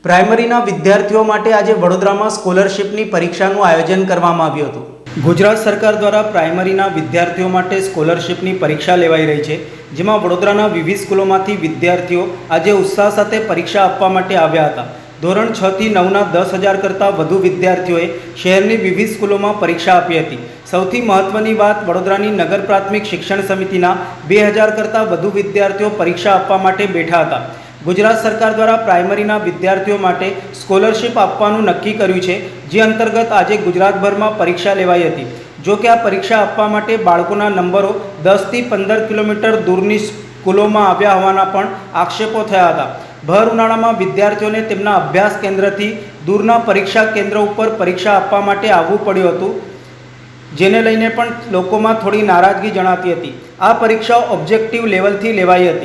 પ્રાઇમરીના વિદ્યાર્થીઓ માટે આજે વડોદરામાં સ્કોલરશિપની પરીક્ષાનું આયોજન કરવામાં આવ્યું હતું। ગુજરાત સરકાર દ્વારા પ્રાઇમરીના વિદ્યાર્થીઓ માટે સ્કોલરશિપની પરીક્ષા લેવાઈ રહી છે, જેમાં વડોદરાના વિવિધ સ્કૂલોમાંથી વિદ્યાર્થીઓ આજે ઉત્સાહ સાથે પરીક્ષા આપવા માટે આવ્યા હતા। ધોરણ 6 થી 9ના 10,000 કરતાં વધુ વિદ્યાર્થીઓએ શહેરની વિવિધ સ્કૂલોમાં પરીક્ષા આપી હતી। સૌથી મહત્ત્વની વાત, વડોદરાની નગર પ્રાથમિક શિક્ષણ સમિતિના 2000 કરતાં વધુ વિદ્યાર્થીઓ પરીક્ષા આપવા માટે બેઠા હતા। ગુજરાત સરકાર દ્વારા પ્રાઇમરીના વિદ્યાર્થીઓ માટે સ્કોલરશિપ આપવાનું નક્કી કર્યું છે, જે અંતર્ગત આજે ગુજરાતભરમાં પરીક્ષા લેવાઈ હતી। જો કે આ પરીક્ષા આપવા માટે બાળકોના નંબરો 10 થી 15 કિલોમીટર દૂરની સ્કૂલોમાં આવ્યા હોવાના પણ આક્ષેપો થયા હતા। ભર ઉનાળામાં વિદ્યાર્થીઓને તેમના અભ્યાસ કેન્દ્રથી દૂરના પરીક્ષા કેન્દ્ર ઉપર પરીક્ષા આપવા માટે આવવું પડ્યું હતું, જેને લઈને પણ લોકોમાં થોડી નારાજગી જણાતી હતી। આ પરીક્ષા ઓબ્જેક્ટિવ લેવલથી લેવાઈ હતી।